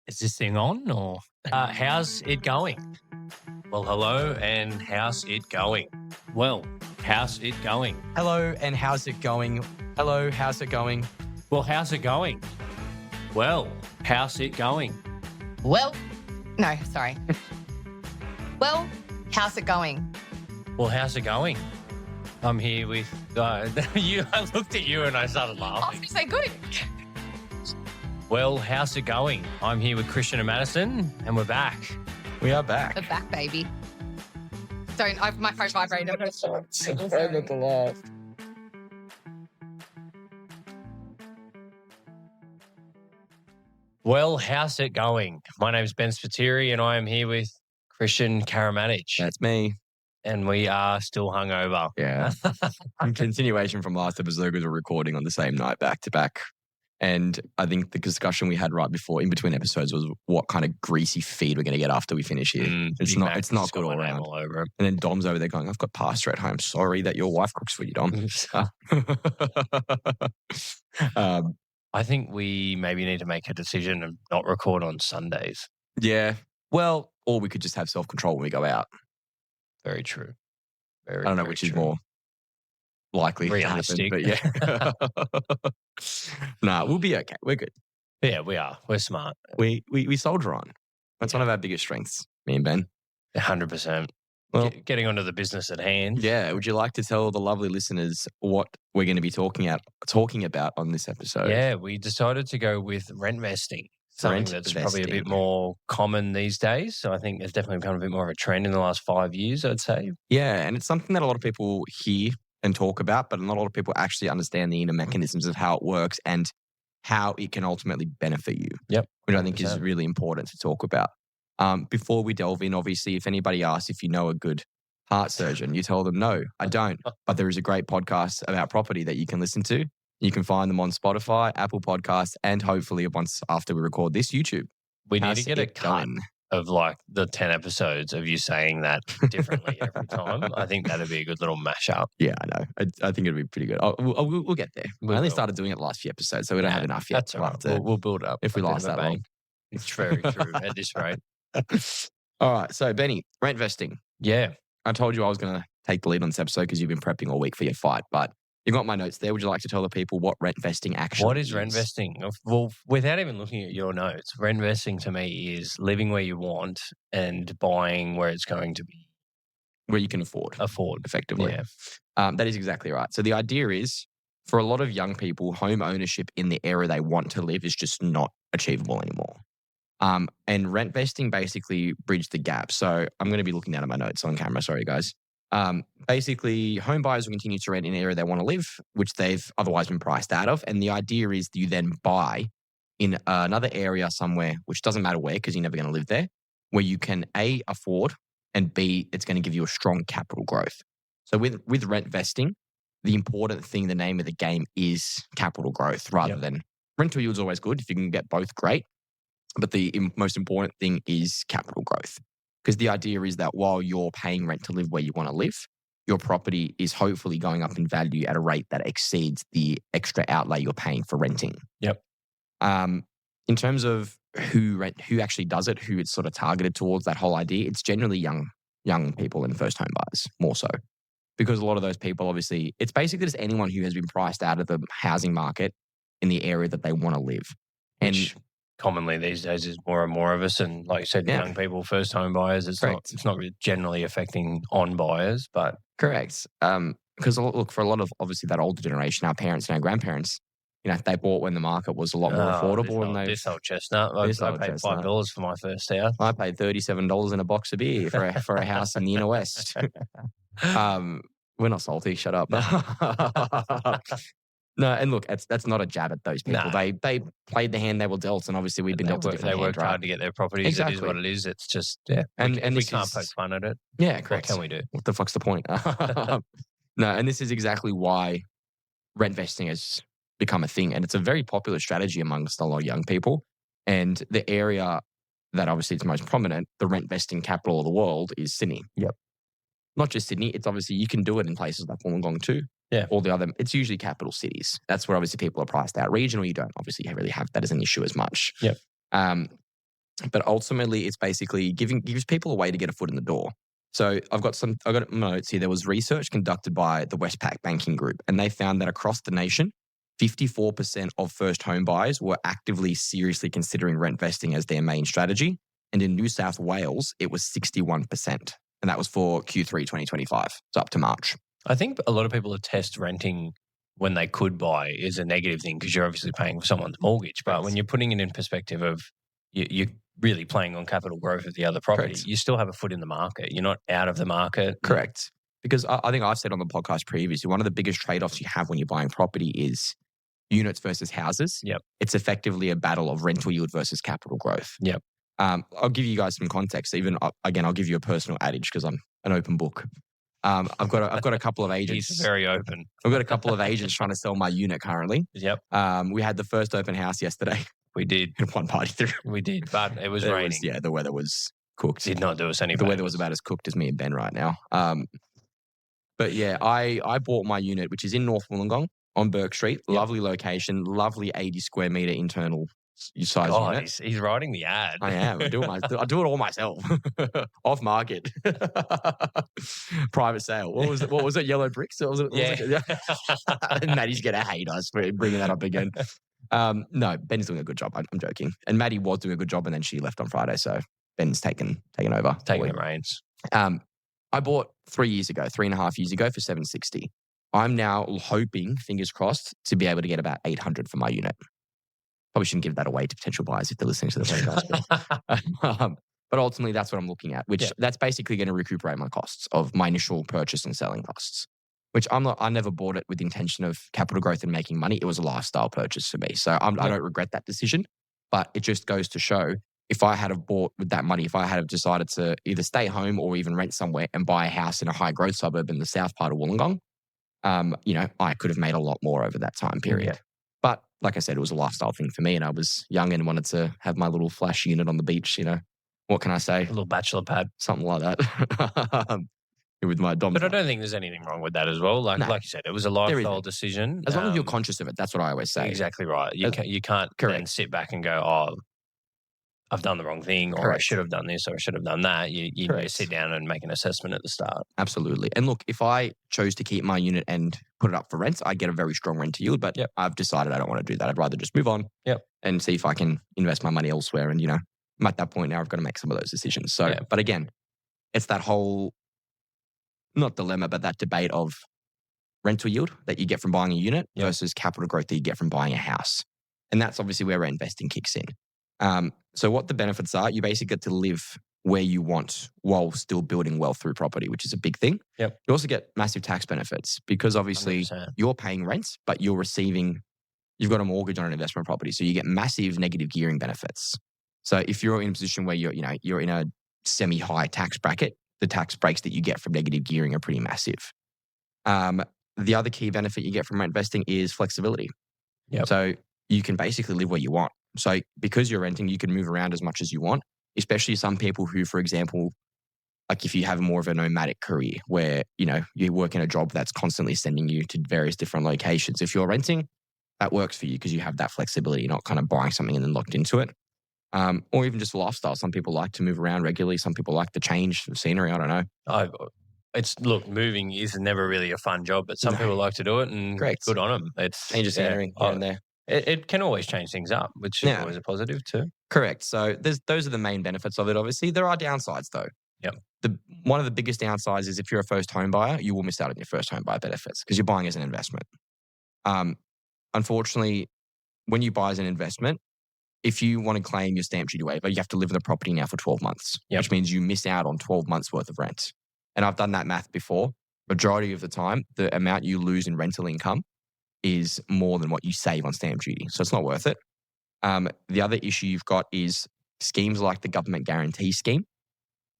Is this thing on or how's it going? Well, hello and how's it going? Well, how's it going? Hello, and how's it going? Hello, how's it going? Well, how's it going? Well, how's it going? Well, no, sorry. Well, how's it going? Well, how's it going? I'm here with you. I looked at you and I started I was laughing. going to say good. Well, how's it going? I'm here with Kristian and Madison, and we're back. We are back. The back, baby. My phone vibrated. Try not to laugh. Well, how's it going? My name's Ben Spiteri, and I am here with Kristian Karamanich, That's me. and we are still hungover. Yeah. In continuation from last episode, because we're recording on the same night back to back. And I think the discussion we had right before, in between episodes, was what kind of greasy feed we're going to get after we finish here. It's not good all around. All over. And then Dom's over there going, I've got pasta at home. Sorry that your wife cooks for you, Dom. I think we maybe need to make a decision and not record on Sundays. Yeah. Well, or we could just have self-control when we go out. Very true. I don't know which is more likely realistic. to happen, but yeah. Nah, we'll be okay. We're good. Yeah, we are. We're smart. We soldier on. That's one of our biggest strengths, me and Ben. 100%. Well, Getting onto the business at hand. yeah. Would you like to tell the lovely listeners what we're going to be talking about on this episode? Yeah, we decided to go with rent vesting. Something that's probably a bit more common these days. So I think it's definitely become a bit more of a trend in the last 5 years, I'd say. Yeah, and it's something that a lot of people hear and talk about, but not a lot of people actually understand the inner mechanisms of how it works and how it can ultimately benefit you. Yep. Which I think is really important to talk about. Before we delve in, obviously, if anybody asks if you know a good heart surgeon, you tell them, no, I don't. But there is a great podcast about property that you can listen to. You can find them on Spotify, Apple Podcasts, and hopefully once after we record this, YouTube. We need to get a cut of like the 10 episodes of you saying that differently every time. I think that'd be a good little mashup. Yeah, I know. I think it'd be pretty good. We'll get there. We only started doing it last few episodes, so we don't have enough yet. That's all right. We'll build up. If we last that long. It's very true at this rate. All right. So, Benny, rent vesting. Yeah. I told you I was going to take the lead on this episode because you've been prepping all week for your fight, but you got my notes there. Would you like to tell the people what rent vesting actually is? What is rent vesting? Well, without even looking at your notes, rent vesting to me is living where you want and buying where it's going to be. Where you can afford. Effectively. Yeah. That is exactly right. So the idea is for a lot of young people, home ownership in the area they want to live is just not achievable anymore. And rent vesting basically bridged the gap. So I'm going to be looking down at my notes on camera. Sorry, guys. Basically, home buyers will continue to rent in an area they want to live, which they've otherwise been priced out of. And the idea is you then buy in another area somewhere, which doesn't matter where because you're never going to live there, where you can A, afford, and B, it's going to give you a strong capital growth. So with rent vesting, the important thing, the name of the game is capital growth rather than rental yield is always good. If you can get both, great. But the most important thing is capital growth. Because the idea is that while you're paying rent to live where you want to live, your property is hopefully going up in value at a rate that exceeds the extra outlay you're paying for renting. Yep. In terms of who actually does it, who it's sort of targeted towards that whole idea, it's generally young people and first home buyers more so. Because a lot of those people, obviously, it's basically just anyone who has been priced out of the housing market in the area that they want to live. Which commonly these days is more and more of us. And like you said, young people, first home buyers, it's not really generally affecting on buyers, but. Correct. Because look, for a lot of obviously that older generation, our parents and our grandparents, they bought when the market was a lot more affordable. This old chestnut. I paid $5 for my first house. I paid $37 in a box of beer for a house in the inner west. We're not salty. Shut up. No, and look, that's not a jab at those people. No. They played the hand they were dealt, and obviously we've been dealt a different hand. They worked hard to get their properties. Exactly. It is what it is. It's just, and we can't poke fun at it. Yeah, correct. What can we do? What the fuck's the point? No, and this is exactly why rent vesting has become a thing, and it's a very popular strategy amongst a lot of young people. And the area that obviously it's most prominent, the rent vesting capital of the world, is Sydney. Yep. Not just Sydney. It's obviously you can do it in places like Wollongong too. Yeah. All the other, it's usually capital cities. That's where obviously people are priced out. Regional, you don't obviously really have that as an issue as much. Yep. But ultimately, it's basically gives people a way to get a foot in the door. So I've got notes here. There was research conducted by the Westpac Banking Group, and they found that across the nation, 54% of first home buyers were actively, seriously considering rent vesting as their main strategy. And in New South Wales, it was 61%. And that was for Q3 2025. So up to March. I think a lot of people attest renting when they could buy is a negative thing because you're obviously paying for someone's mortgage. But when you're putting it in perspective of you're really playing on capital growth of the other property, you still have a foot in the market. You're not out of the market. Correct. Because I think I've said on the podcast previously, one of the biggest trade-offs you have when you're buying property is units versus houses. Yep. It's effectively a battle of rental yield versus capital growth. Yep. I'll give you guys some context. I'll give you a personal adage because I'm an open book. I've got a couple of agents. He's very open. I've got a couple of agents trying to sell my unit currently. Yep. We had the first open house yesterday. We did. One party through. We did, but it was raining. The weather was cooked. Did not do us any The weather was about as cooked as me and Ben right now. But yeah, I bought my unit, which is in North Wollongong on Burke Street. Yep. Lovely location, lovely 80 square meter internal size unit. He's writing the ad. I am. I do it all myself. Off market. Private sale. What was it? Yellow bricks? Yeah. Maddie's going to hate us for bringing that up again. No, Ben's doing a good job. I'm joking. And Maddie was doing a good job and then she left on Friday. So Ben's taken over. Taking the reins. I bought 3.5 years ago for $760. I'm now hoping, fingers crossed, to be able to get about $800 for my unit. Probably shouldn't give that away to potential buyers if they're listening to the podcast. But ultimately, that's what I'm looking at, which that's basically going to recuperate my costs of my initial purchase and selling costs, which I never bought it with the intention of capital growth and making money. It was a lifestyle purchase for me. So I don't regret that decision, but it just goes to show if I had have bought with that money, if I had have decided to either stay home or even rent somewhere and buy a house in a high growth suburb in the south part of Wollongong, I could have made a lot more over that time period. Yeah. But like I said, it was a lifestyle thing for me and I was young and wanted to have my little flash unit on the beach, What can I say? A little bachelor pad. Something like that. With my dom. But I don't think there's anything wrong with that as well. Like you said, it was a lifestyle decision. As long as you're conscious of it, that's what I always say. Exactly right. You can't then sit back and go, oh, I've done the wrong thing, or I should have done this, or I should have done that. You need to sit down and make an assessment at the start. Absolutely. And look, if I chose to keep my unit and put it up for rent, I get a very strong rent to yield, but I've decided I don't want to do that. I'd rather just move on and see if I can invest my money elsewhere. And, I'm at that point now, I've got to make some of those decisions. So, but again, it's that whole, not dilemma, but that debate of rental yield that you get from buying a unit versus capital growth that you get from buying a house. And that's obviously where investing kicks in. So what the benefits are, you basically get to live where you want while still building wealth through property, which is a big thing. Yep. You also get massive tax benefits because obviously 100%. You're paying rent, but you've got a mortgage on an investment property. So you get massive negative gearing benefits. So if you're in a position where you're in a semi-high tax bracket, the tax breaks that you get from negative gearing are pretty massive. The other key benefit you get from rent investing is flexibility. Yep. So you can basically live where you want. So because you're renting, you can move around as much as you want, especially some people who, for example, like if you have more of a nomadic career where, you work in a job that's constantly sending you to various different locations. If you're renting, that works for you because you have that flexibility. You're not kind of buying something and then locked into it. Or even just lifestyle. Some people like to move around regularly. Some people like to change the scenery. I don't know. Moving is never really a fun job, but some people like to do it and good on them. It's change of scenery here and there. It can always change things up, which is always a positive too. Correct. So those are the main benefits of it. Obviously, there are downsides though. Yep. One of the biggest downsides is if you're a first home buyer, you will miss out on your first home buyer benefits because you're buying as an investment. Unfortunately, when you buy as an investment, if you want to claim your stamp duty waiver, you have to live in the property now for 12 months, which means you miss out on 12 months worth of rent. And I've done that math before. Majority of the time, the amount you lose in rental income is more than what you save on stamp duty. So it's not worth it. The other issue you've got is schemes like the government guarantee scheme.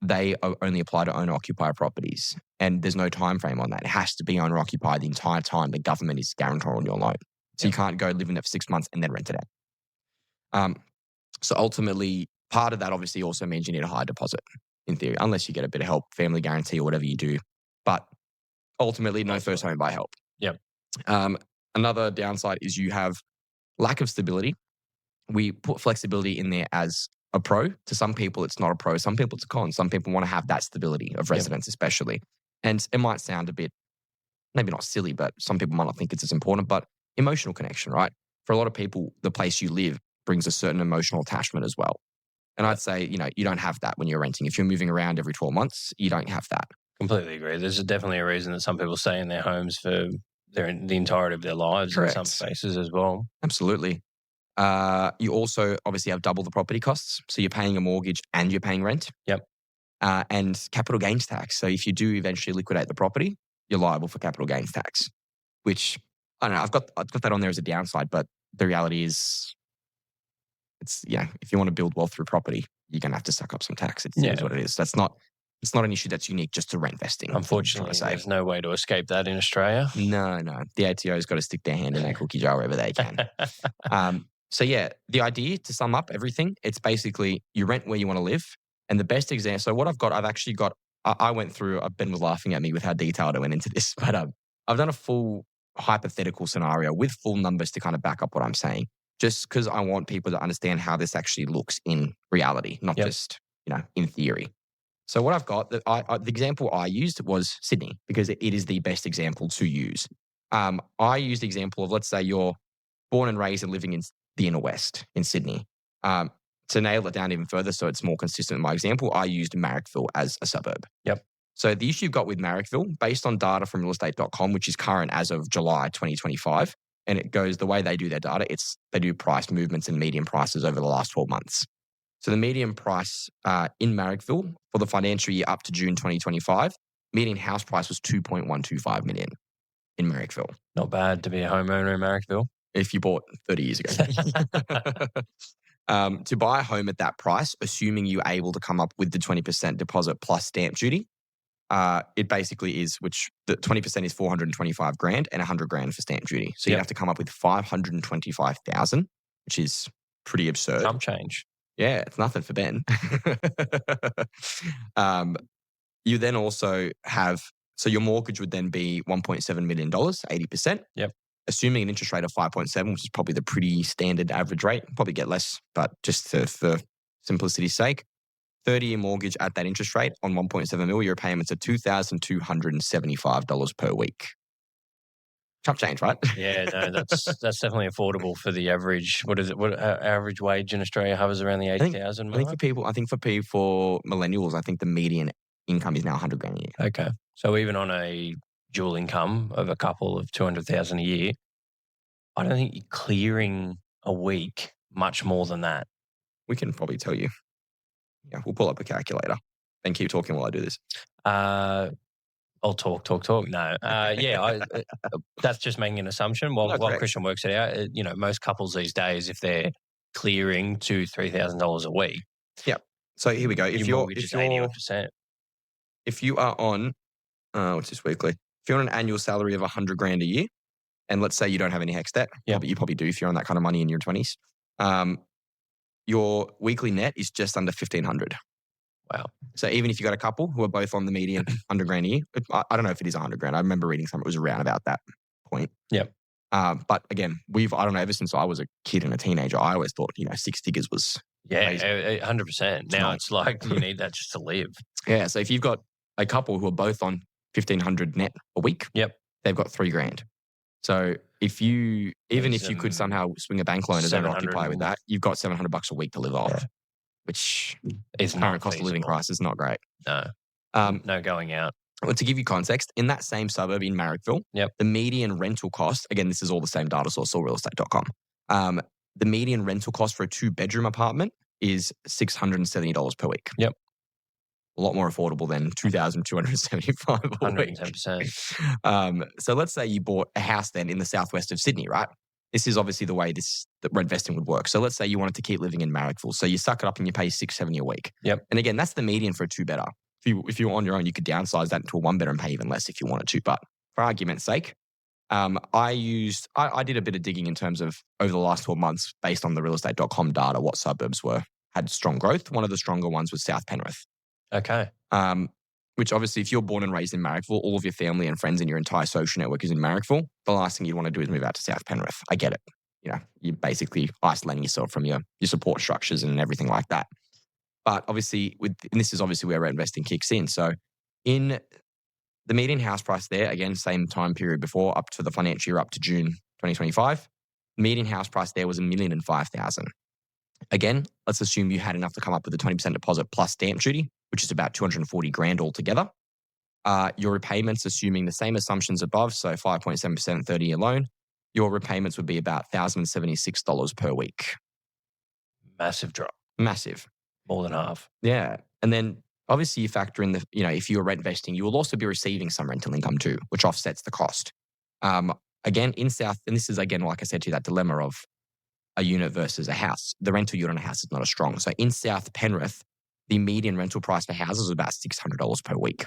They only apply to owner-occupier properties. And there's no time frame on that. It has to be owner-occupied the entire time the government is guarantor on your loan. So you can't go live in it for 6 months and then rent it out. So ultimately, part of that obviously also means you need a higher deposit in theory, unless you get a bit of help, family guarantee or whatever you do. But ultimately, no first home buy help. Yep. Another downside is you have lack of stability. We put flexibility in there as a pro. To some people, it's not a pro. Some people, it's a con. Some people want to have that stability of residence, especially. And it might sound a bit, maybe not silly, but some people might not think it's as important, but emotional connection, right? For a lot of people, the place you live brings a certain emotional attachment as well. And I'd say, you don't have that when you're renting. If you're moving around every 12 months, you don't have that. Completely agree. There's definitely a reason that some people stay in their homes for the entirety of their lives. Correct. In some spaces as well. Absolutely. You also obviously have double the property costs. So you're paying a mortgage and you're paying rent. Yep. And capital gains tax. So if you do eventually liquidate the property, you're liable for capital gains tax, which I don't know. I've got that on there as a downside, but the reality is if you want to build wealth through property, you're going to have to suck up some tax. It is what it is. It's not an issue that's unique just to rent vesting. Unfortunately, there's no way to escape that in Australia. No. The ATO's got to stick their hand in that cookie jar wherever they can. So the idea, to sum up everything, it's basically you rent where you want to live. And the best example, so what I went through, Ben was laughing at me with how detailed I went into this, but I've done a full hypothetical scenario with full numbers to kind of back up what I'm saying, just because I want people to understand how this actually looks in reality, not just, in theory. So what I've got, the example I used was Sydney, because it is the best example to use. I used the example of, let's say you're born and raised and living in the inner west in Sydney. To nail it down even further so it's more consistent in my example, I used Marrickville as a suburb. Yep. So the issue you've got with Marrickville, based on data from realestate.com, which is current as of July 2025, and it goes the way they do their data, they do price movements and median prices over the last 12 months. So the median price in Marrickville for the financial year up to June 2025, median house price was $2.125 million in Marrickville. Not bad to be a homeowner in Marrickville. If you bought 30 years ago. To buy a home at that price, assuming you're able to come up with the 20% deposit plus stamp duty, it basically is, which the 20% is $425,000 and $100,000 for stamp duty. So you have to come up with $525,000, which is pretty absurd. Chump change. Yeah, it's nothing for Ben. You then also have, so your mortgage would then be $1.7 million, 80%. Yep. Assuming an interest rate of 5.7, which is probably the pretty standard average rate, probably get less, but just for simplicity's sake, 30-year mortgage at that interest rate on 1.7 mil, your payments are $2,275 per week. Chump change, right? Yeah, no, that's definitely affordable for the average. What is it? What average wage in Australia hovers around the 80,000 mark? For millennials, I think the median income is now $100,000 a year. Okay, so even on a dual income of a couple of 200,000 a year, I don't think you're clearing a week much more than that. We can probably tell you. Yeah, we'll pull up a calculator and keep talking while I do this. I'll talk. No, that's just making an assumption. While Kristian works it out, most couples these days, if they're clearing $2,000-$3,000 a week. Yeah. So here we go. If you're 80%. If you are on, what's this weekly? If you're on an annual salary of $100,000 a year, and let's say you don't have any HECS debt, but you probably do if you're on that kind of money in your 20s, your weekly net is just under $1,500. Wow. So even if you got a couple who are both on the median $100,000 a year, I don't know if it is $100,000. I remember reading something, it was around about that point. Yep. But again, I don't know, ever since I was a kid and a teenager, I always thought, six figures was. Yeah, 100%. Now it's like you need that just to live. Yeah. So if you've got a couple who are both on $1,500 net a week, they've got $3,000. So if you could somehow swing a bank loan as an occupier with that, you've got $700 a week to live off, which is current cost of living price is not great. No. No going out. Well, to give you context, in that same suburb in Marrickville, the median rental cost, again, this is all the same data source, all realestate.com. The median rental cost for a 2-bedroom apartment is $670 per week. Yep. A lot more affordable than $2,275 a week. 110%. So let's say you bought a house then in the southwest of Sydney, right? This is obviously the way that rent vesting would work. So let's say you wanted to keep living in Marrickville. So you suck it up and you pay $670 a week. Yep. And again, that's the median for a 2-bedder. If you were on your own, you could downsize that into a 1-bedder and pay even less if you wanted to. But for argument's sake, I did a bit of digging in terms of over the last 12 months based on the realestate.com data, what suburbs had strong growth. One of the stronger ones was South Penrith. Okay. Which obviously, if you're born and raised in Marrickville, all of your family and friends and your entire social network is in Marrickville, the last thing you want to do is move out to South Penrith. I get it. You're basically isolating yourself from your support structures and everything like that. But obviously, and this is obviously where rent investing kicks in. So in the median house price there, again, same time period before, up to the financial year up to June 2025, median house price there was $1,005,000. Again, let's assume you had enough to come up with a 20% deposit plus stamp duty, which is about 240 grand altogether. Your repayments, assuming the same assumptions above, so 5.7% 30-year loan, your repayments would be about $1,076 per week. Massive drop. Massive. More than half. Yeah. And then obviously you factor in if you're rent investing, you will also be receiving some rental income too, which offsets the cost. Again, in South, and this is again, like I said to you, that dilemma of a unit versus a house. The rental yield on a house is not as strong. So in South Penrith, the median rental price for houses is about $600 per week.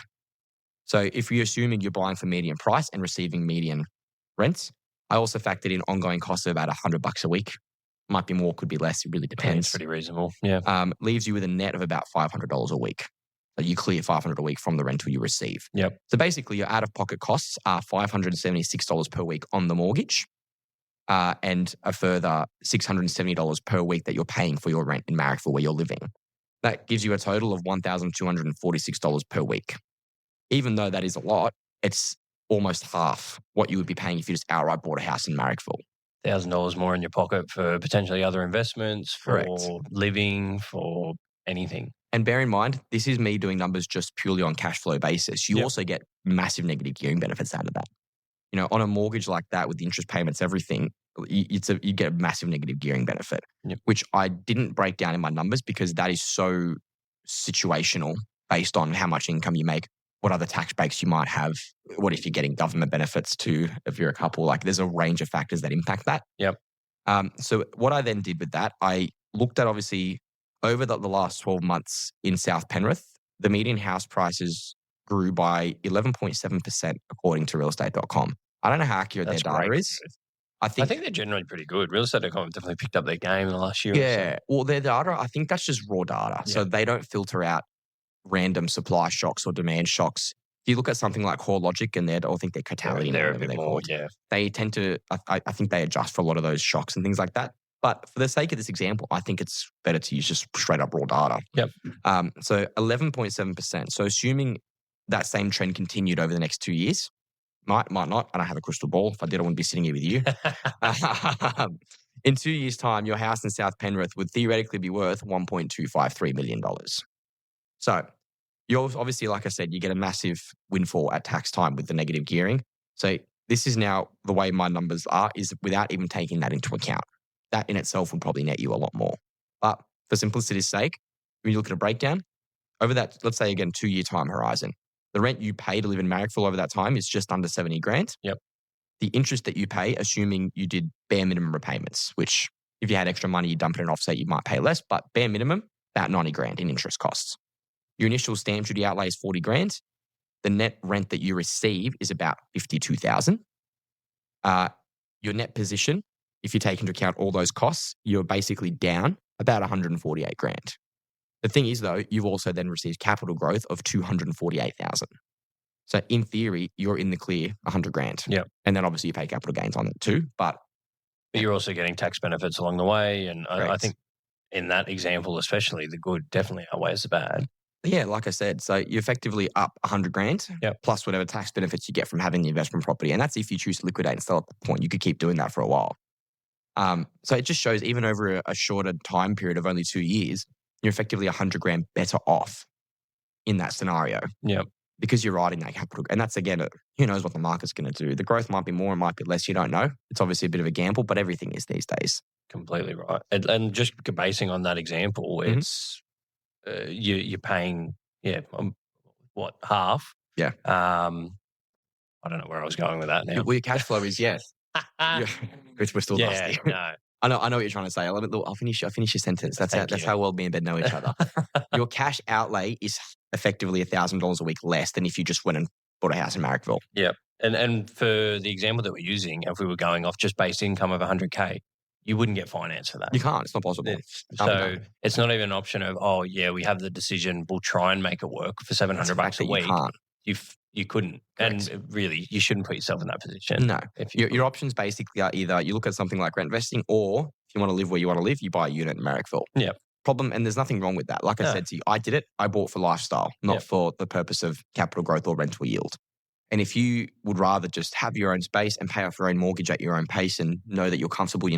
So if you're assuming you're buying for median price and receiving median rents, I also factored in ongoing costs of about $100 a week. Might be more, could be less. It really depends. It's pretty reasonable. Yeah. Leaves you with a net of about $500 a week. So you clear $500 a week from the rental you receive. Yep. So basically, your out-of-pocket costs are $576 per week on the mortgage, and a further $670 per week that you're paying for your rent in Marrickville where you're living. That gives you a total of $1,246 per week. Even though that is a lot, it's almost half what you would be paying if you just outright bought a house in Marrickville. $1,000 more in your pocket for potentially other investments, for living, for anything. And bear in mind, this is me doing numbers just purely on cash flow basis. You also get massive negative gearing benefits out of that. On a mortgage like that with the interest payments, everything, you get a massive negative gearing benefit, which I didn't break down in my numbers because that is so situational based on how much income you make, what other tax breaks you might have, what if you're getting government benefits too, if you're a couple. Like there's a range of factors that impact that. Yep. So what I then did with that, I looked at obviously over the last 12 months in South Penrith, the median house prices grew by 11.7% according to realestate.com. I don't know how accurate their data is. I think they're generally pretty good. Realestate.com have definitely picked up their game in the last year. Yeah. Well, their data, I think that's just raw data. Yeah. So they don't filter out random supply shocks or demand shocks. If you look at something like CoreLogic and I think they're Catalan, they're a bit more, they tend to, I think they adjust for a lot of those shocks and things like that. But for the sake of this example, I think it's better to use just straight up raw data. Yep. So 11.7%. So assuming that same trend continued over the next 2 years, might not. I don't have a crystal ball. If I did, I wouldn't be sitting here with you. In 2 years' time, your house in South Penrith would theoretically be worth $1.253 million. So you're obviously, like I said, you get a massive windfall at tax time with the negative gearing. So this is now the way my numbers are is without even taking that into account. That in itself would probably net you a lot more. But for simplicity's sake, when you look at a breakdown, over that, let's say again, 2 year time horizon, the rent you pay to live in Marrickville over that time is just under 70 grand. Yep. The interest that you pay, assuming you did bare minimum repayments, which if you had extra money, you dump it in offset, you might pay less, but bare minimum, about 90 grand in interest costs. Your initial stamp duty outlay is 40 grand. The net rent that you receive is about 52,000. Your net position, if you take into account all those costs, you're basically down about 148 grand. The thing is, though, you've also then received capital growth of 248,000. So in theory, you're in the clear 100 grand. Yeah. And then obviously you pay capital gains on it too. But you're also getting tax benefits along the way. And I think in that example, especially, the good definitely outweighs the bad. Yeah, like I said, so you're effectively up 100 grand plus whatever tax benefits you get from having the investment property. And that's if you choose to liquidate and sell at the point. You could keep doing that for a while. So it just shows even over a shorter time period of only 2 years, you're effectively 100 grand better off in that scenario. Yeah. Because you're riding that capital. And that's, again, who knows what the market's going to do. The growth might be more, it might be less. You don't know. It's obviously a bit of a gamble, but everything is these days. Completely right. And just basing on that example, it's you're paying, half? Yeah. I don't know where I was going with that now. Well, your cash flow is, yes. Which we're still lusty. No. I know what you're trying to say. I'll finish your sentence. That's how well me and Ben know each other. Your cash outlay is effectively $1,000 a week less than if you just went and bought a house in Marrickville. Yeah. And for the example that we're using, if we were going off just base income of 100K, you wouldn't get finance for that. You can't. It's not possible. So it's not even an option of, we have the decision. We'll try and make it work for $700 a week. You can't. You couldn't. Correct. And really, you shouldn't put yourself in that position. No. Your options basically are either you look at something like rent investing, or if you want to live where you want to live, you buy a unit in Marrickville. Yeah. problem, and there's nothing wrong with that. Like I said to you, I did it. I bought for lifestyle, not for the purpose of capital growth or rental yield. And if you would rather just have your own space and pay off your own mortgage at your own pace and know that you're comfortable,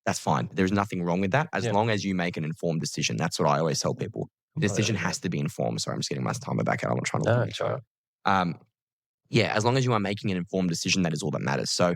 that's fine. There's nothing wrong with that as long as you make an informed decision. That's what I always tell people. The decision has to be informed. Sorry, I'm just getting my timer back out. I'm not trying to. No, it's all right. As long as you are making an informed decision, that is all that matters. So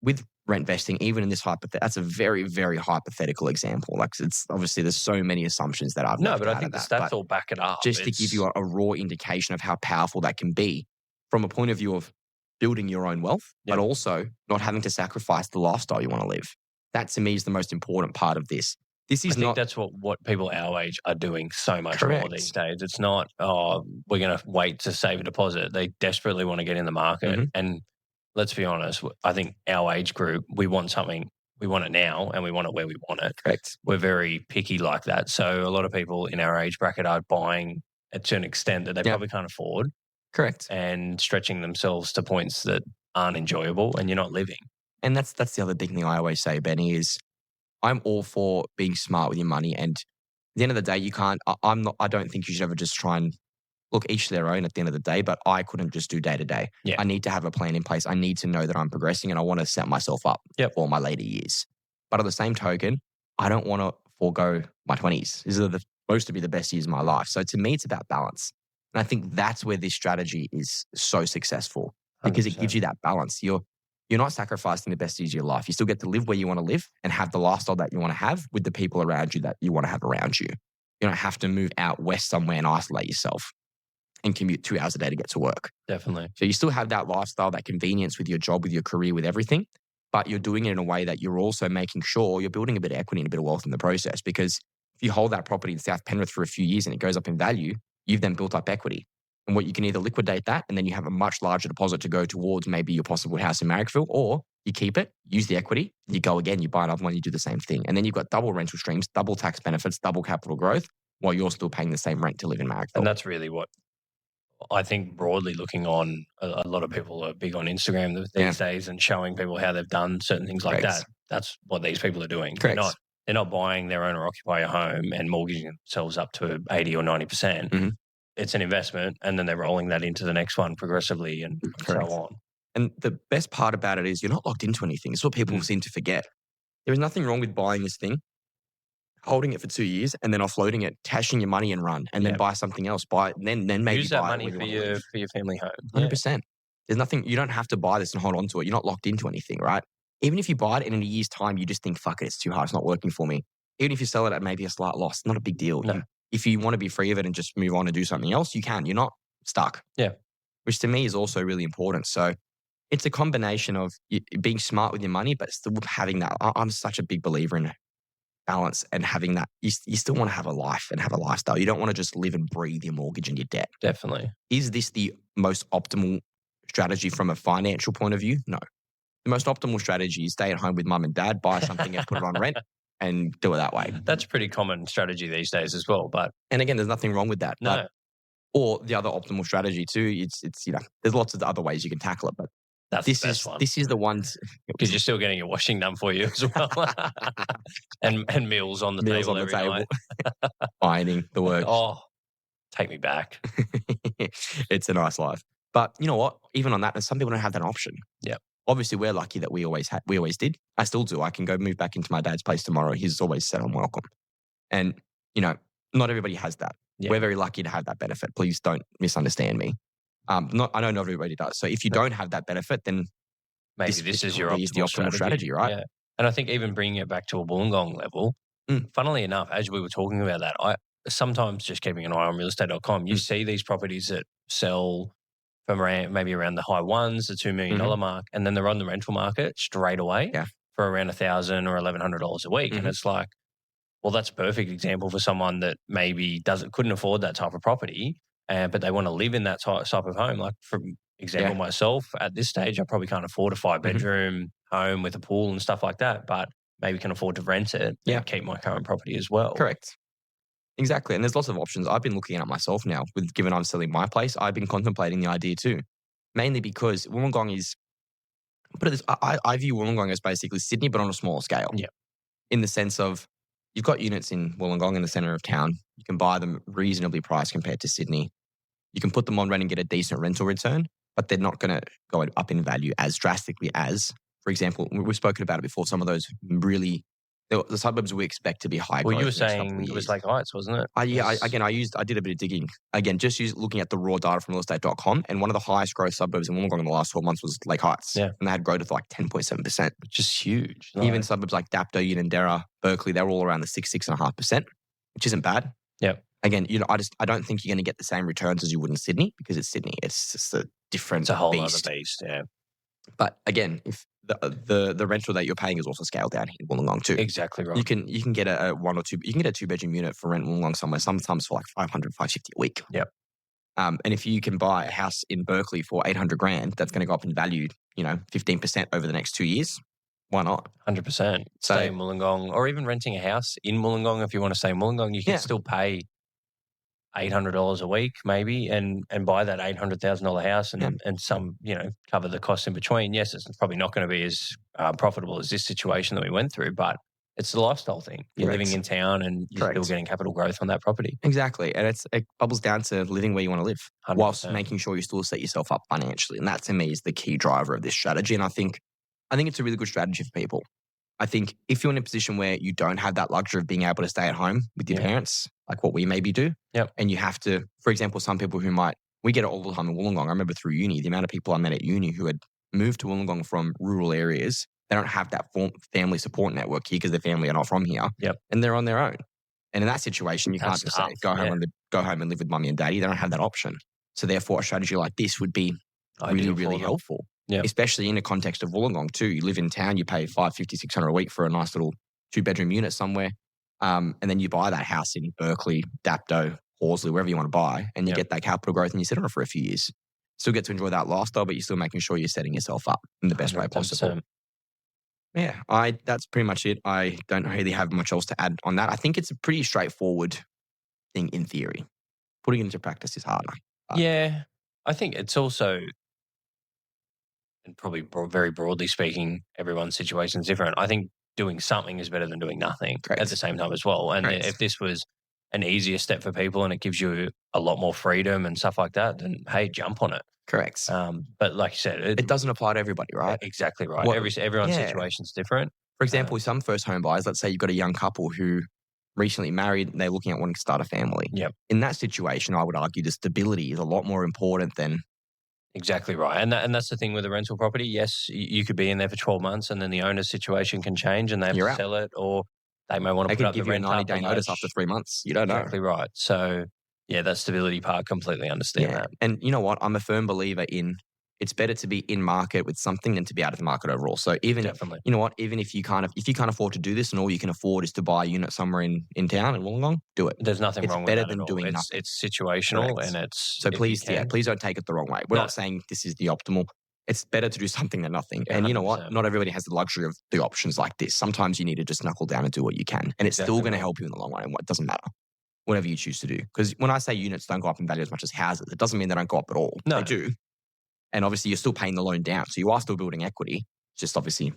with rent vesting, even in this that's a very, very hypothetical example. Like it's obviously there's so many assumptions that I've but I think the stats all back it up. Just to give you a raw indication of how powerful that can be from a point of view of building your own wealth, but also not having to sacrifice the lifestyle you want to live. That to me is the most important part of this. I think that's what people our age are doing so much more these days. It's not, we're going to wait to save a deposit. They desperately want to get in the market. And let's be honest, I think our age group, we want something, we want it now and we want it where we want it. Correct. We're very picky like that. So a lot of people in our age bracket are buying to an extent that they probably can't afford. Correct. And stretching themselves to points that aren't enjoyable and you're not living. And that's the other big thing I always say, Benny, is I'm all for being smart with your money. And at the end of the day, I don't think you should ever just try and look, each to their own at the end of the day, but I couldn't just do day to day. I need to have a plan in place. I need to know that I'm progressing and I want to set myself up for my later years. But at the same token, I don't want to forego my 20s. These are supposed to be the best years of my life. So to me, it's about balance. And I think that's where this strategy is so successful because 100%. It gives you that balance. You're not sacrificing the best years of your life. You still get to live where you want to live and have the lifestyle that you want to have with the people around you that you want to have around you. You don't have to move out west somewhere and isolate yourself and commute 2 hours a day to get to work. Definitely. So you still have that lifestyle, that convenience with your job, with your career, with everything, but you're doing it in a way that you're also making sure you're building a bit of equity and a bit of wealth in the process. Because if you hold that property in South Penrith for a few years and it goes up in value, you've then built up equity. And what you can either liquidate that and then you have a much larger deposit to go towards maybe your possible house in Marrickville, or you keep it, use the equity, you go again, you buy another one, you do the same thing. And then you've got double rental streams, double tax benefits, double capital growth, while you're still paying the same rent to live in Marrickville. And that's really what I think broadly looking on, a lot of people are big on Instagram these days and showing people how they've done certain things like that. That's what these people are doing. Correct. They're not buying their own or occupier home and mortgaging themselves up to 80 or 90%. Mm-hmm. It's an investment and then they're rolling that into the next one progressively and so on. And the best part about it is you're not locked into anything. It's what people seem to forget. There is nothing wrong with buying this thing, holding it for 2 years and then offloading it, cashing your money and run, and then buy something else. Then maybe use that buy money for your family home. 100%. There's nothing, you don't have to buy this and hold on to it. You're not locked into anything, right? Even if you buy it and in a year's time, you just think, fuck it, it's too hard, it's not working for me. Even if you sell it at maybe a slight loss, not a big deal. No. If you want to be free of it and just move on and do something else, you can. You're not stuck. Yeah. Which to me is also really important. So it's a combination of being smart with your money, but still having that. I'm such a big believer in balance and having that. You still want to have a life and have a lifestyle. You don't want to just live and breathe your mortgage and your debt. Definitely. Is this the most optimal strategy from a financial point of view? No. The most optimal strategy is stay at home with mum and dad, buy something and put it on rent and do it that way. That's a pretty common strategy these days as well. And again, there's nothing wrong with that. No. Or the other optimal strategy too, it's there's lots of other ways you can tackle it, but that's the best one. This is the one because you're still getting your washing done for you as well, and meals on the table every night. Ironing, the work. Oh, take me back. It's a nice life, but you know what? Even on that, some people don't have that option. Yeah. Obviously, we're lucky that we always did. I still do. I can go move back into my dad's place tomorrow. He's always said I'm welcome, and not everybody has that. Yeah. We're very lucky to have that benefit. Please don't misunderstand me. I know not everybody does. So if you don't have that benefit, then maybe this is your optimal strategy, right? Yeah. And I think even bringing it back to a Wollongong level, funnily enough, as we were talking about that, I sometimes just keeping an eye on realestate.com, you see these properties that sell from maybe around the high ones, the $2 million mark, and then they're on the rental market straight away for around $1,000 or $1,100 a week. And it's like, well, that's a perfect example for someone that maybe couldn't afford that type of property, but they want to live in that type of home. Like, for example, myself, at this stage, I probably can't afford a 5-bedroom home with a pool and stuff like that, but maybe can afford to rent it and keep my current property as well. Correct. Exactly. And there's lots of options. I've been looking at myself now, given I'm selling my place. I've been contemplating the idea too, mainly because Wollongong is, I view Wollongong as basically Sydney, but on a smaller scale. Yeah. In the sense of you've got units in Wollongong in the centre of town. You can buy them reasonably priced compared to Sydney. You can put them on rent and get a decent rental return, but they're not going to go up in value as drastically as, for example, we've spoken about it before, some of those really, the suburbs we expect to be high growth. Well, you were in the next couple saying of it was years. Lake Heights, wasn't it? I did a bit of digging. Again, looking at the raw data from realestate.com, and one of the highest growth suburbs in Wollongong in the last 12 months was Lake Heights. Yeah. And they had growth of like 10.7%. Which is huge. Even suburbs like Dapto, Unanderra, Berkeley, they're all around the 6.5%, which isn't bad. Yeah. Again, I don't think you're going to get the same returns as you would in Sydney because it's Sydney. It's just a different It's a whole beast. other beast, yeah. But again, if the rental that you're paying is also scaled down in Wollongong too. Exactly right. You can get a 1 or 2. You can get a 2-bedroom unit for rent in Wollongong somewhere, sometimes for like 500, 550 a week. Yep. And if you can buy a house in Berkeley for 800 grand, that's going to go up in value, 15% over the next 2 years. Why not? 100%. Stay in Wollongong, or even renting a house in Wollongong. If you want to stay in Wollongong, you can still pay $800 a week maybe and buy that $800,000 house and some, cover the costs in between. Yes, it's probably not going to be as profitable as this situation that we went through, but it's the lifestyle thing. You're living in town and you're still getting capital growth on that property. Exactly. And it bubbles down to living where you want to live 100%. whilst making sure you still set yourself up financially. And that to me is the key driver of this strategy. And I think it's a really good strategy for people. I think if you're in a position where you don't have that luxury of being able to stay at home with your parents, like what we maybe do, and you have to, for example, some people we get it all the time in Wollongong. I remember through uni, the amount of people I met at uni who had moved to Wollongong from rural areas, they don't have that family support network here because their family are not from here, and they're on their own. And in that situation, you can't just say, go home and live with mummy and daddy. They don't have that option. So therefore, a strategy like this would be really, really helpful. Yep. Especially in the context of Wollongong too. You live in town, you pay $550, $600 a week for a nice little 2-bedroom unit somewhere. And then you buy that house in Berkeley, Dapto, Horsley, wherever you want to buy, and you get that capital growth and you sit on it for a few years. Still get to enjoy that lifestyle, but you're still making sure you're setting yourself up in the best way possible. Yeah, that's pretty much it. I don't really have much else to add on that. I think it's a pretty straightforward thing in theory. Putting it into practice is harder. Yeah, I think it's also, and probably very broadly speaking, everyone's situation is different. I think doing something is better than doing nothing at the same time as well. And if this was an easier step for people and it gives you a lot more freedom and stuff like that, then hey, jump on it. Correct. But like you said, it doesn't apply to everybody, right? Exactly right. Everyone's situation's different. For example, with some first home buyers, let's say you've got a young couple who recently married and they're looking at wanting to start a family. Yep. In that situation, I would argue the stability is a lot more important than. Exactly right. And that's the thing with a rental property. Yes, you could be in there for 12 months and then the owner's situation can change and they have to sell it, or they may want to put up the rent. They can give you a 90-day notice after 3 months. You don't know. Exactly right. So, yeah, that stability part, completely understand that. And you know what? I'm a firm believer in it's better to be in market with something than to be out of the market overall. So even if you can't afford to do this and all you can afford is to buy a unit somewhere in town in Wollongong, do it. There's nothing wrong with that. It's better than doing nothing. It's situational. And it's so please don't take it the wrong way. We're not saying this is the optimal. It's better to do something than nothing. And you know what? Not everybody has the luxury of the options like this. Sometimes you need to just knuckle down and do what you can. And it's still going to help you in the long run. And it doesn't matter. Whatever you choose to do. Because when I say units don't go up in value as much as houses, it doesn't mean they don't go up at all. No. They do. And obviously you're still paying the loan down. So you are still building equity. Just obviously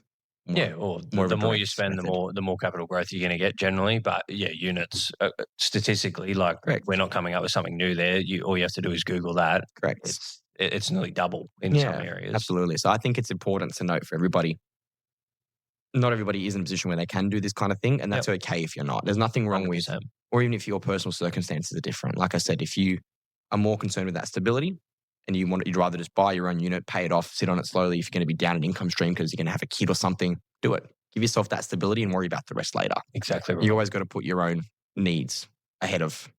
the more you spend, the more capital growth you're going to get generally. But yeah, units statistically, like we're not coming up with something new there. All you have to do is Google that. Correct. It's nearly double in some areas. Absolutely. So I think it's important to note for everybody, not everybody is in a position where they can do this kind of thing. And that's okay if you're not. There's nothing wrong 100%. with, or even if your personal circumstances are different. Like I said, if you are more concerned with that stability and you'd rather just buy your own unit, pay it off, sit on it slowly. If you're going to be down an income stream because you're going to have a kid or something, do it. Give yourself that stability and worry about the rest later. Exactly right. You always got to put your own needs ahead of,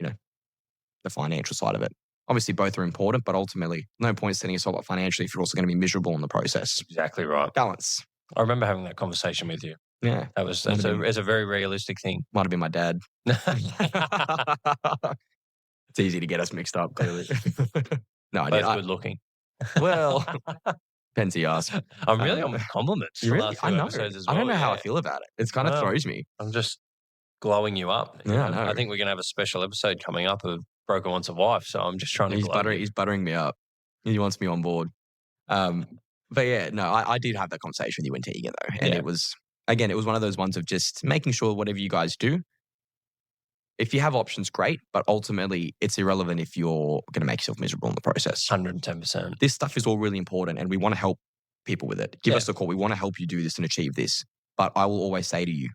the financial side of it. Obviously, both are important, but ultimately, no point setting yourself up financially if you're also going to be miserable in the process. Exactly right. Balance. I remember having that conversation with you. Yeah. That's a very realistic thing. Might have been my dad. It's easy to get us mixed up, clearly. No, both good looking. Well, depends who you ask. I'm really on with compliments. Really? I know. I don't know how I feel about it. It kind of throws me. I'm just glowing you up. Yeah, I know. I think we're going to have a special episode coming up of Broker Wants a Wife, so I'm just trying to He's buttering me up. He wants me on board. But yeah, no, I did have that conversation with you in Tegan, though. And it was again, it was one of those ones of just making sure whatever you guys do, if you have options, great. But ultimately, it's irrelevant if you're going to make yourself miserable in the process. 110%. This stuff is all really important and we want to help people with it. Give us a call. We want to help you do this and achieve this. But I will always say to you,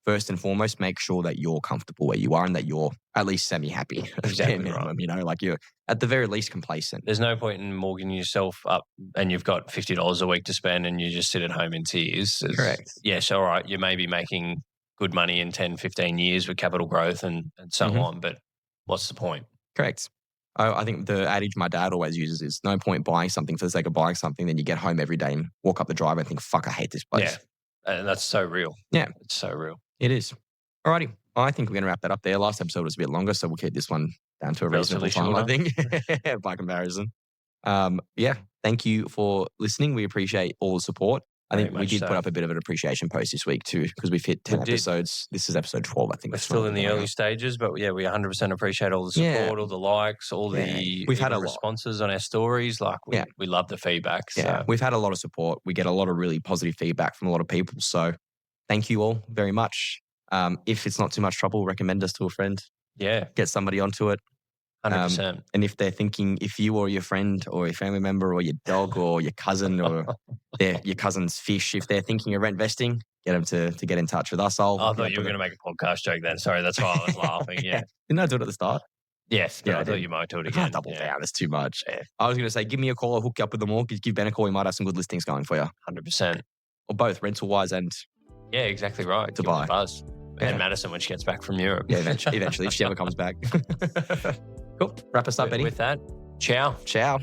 first and foremost, make sure that you're comfortable where you are and that you're at least semi-happy. Exactly minimum, right. you know, like you're at the very least complacent. There's no point in mortgaging yourself up and you've got $50 a week to spend and you just sit at home in tears. Correct. Yes, all right, you may be making good money in 10, 15 years with capital growth and so on, but what's the point? Correct. I think the adage my dad always uses is no point buying something for the sake of buying something, then you get home every day and walk up the driveway and think, fuck, I hate this place. Yeah, and that's so real. Yeah. It's so real. It is. Alrighty. I think we're going to wrap that up there. Last episode was a bit longer, so we'll keep this one down to a reasonable time, I think, by comparison. Thank you for listening. We appreciate all the support. I think we did put up a bit of an appreciation post this week too, because we've hit 10 episodes. This is episode 12, I think. We're still in the early stages, but we 100% appreciate all the support, all the likes, all the we've had a responses on our stories. Like we love the feedback. So. Yeah, we've had a lot of support. We get a lot of really positive feedback from a lot of people. So thank you all very much. If it's not too much trouble, recommend us to a friend. Yeah. Get somebody onto it. 100%. And if they're thinking, if you or your friend or your family member or your dog or your cousin or your cousin's fish, if they're thinking of rent vesting, get them to get in touch with us. I thought you were going to make a podcast joke then. Sorry, that's why I was laughing. Yeah. Didn't I do it at the start? Yes. No, I thought you might do it again. Double down. It's too much. Yeah. I was going to say, give me a call. I'll hook you up with the mortgage. Give Ben a call. We might have some good listings going for you. 100%. Or both, rental-wise and... Yeah, exactly right. To buy. Buzz. Yeah. And Madison when she gets back from Europe. Yeah, eventually if she ever comes back. Cool. Wrap us up, Eddie. With that, ciao. Ciao.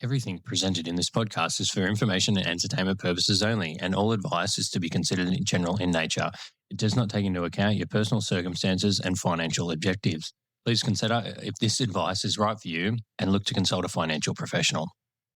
Everything presented in this podcast is for information and entertainment purposes only, and all advice is to be considered general in nature. It does not take into account your personal circumstances and financial objectives. Please consider if this advice is right for you and look to consult a financial professional.